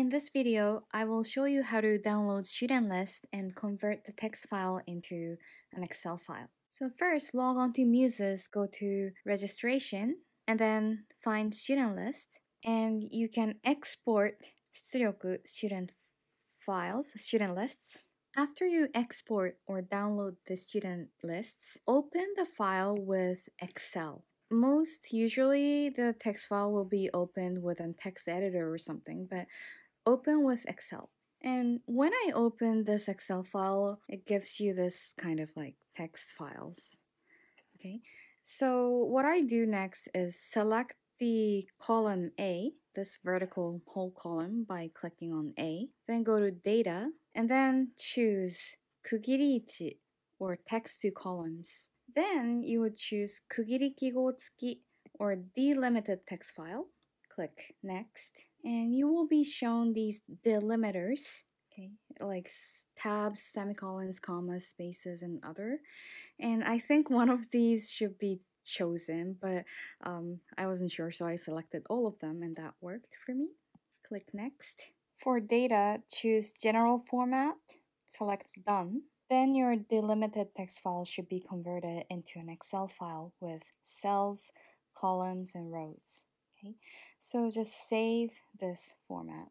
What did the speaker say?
In this video, I will show you how to download student list and convert the text file into an Excel file. So first, log on to MUSES, go to registration, and then find student list. And you can export Studyoku student files, student lists. After you export or download the student lists, open the file with Excel. Most usually the text file will be opened with a text editor or something, but open with Excel. And when I open this Excel file, it gives you this kind of like text files. Okay, so what I do next is select the column A, this vertical whole column, by clicking on A. Then go to Data, and then choose kugiriichi, or text to columns. Then you would choose kugiri kigo tsuki, or delimited text file. Click Next, and you will be shown these delimiters, okay, like tabs, semicolons, commas, spaces, and other. And I think one of these should be chosen, but I wasn't sure, so I selected all of them, and that worked for me. Click Next. For data, choose General Format, select Done. Then your delimited text file should be converted into an Excel file with cells, columns, and rows. Okay, so just save this format.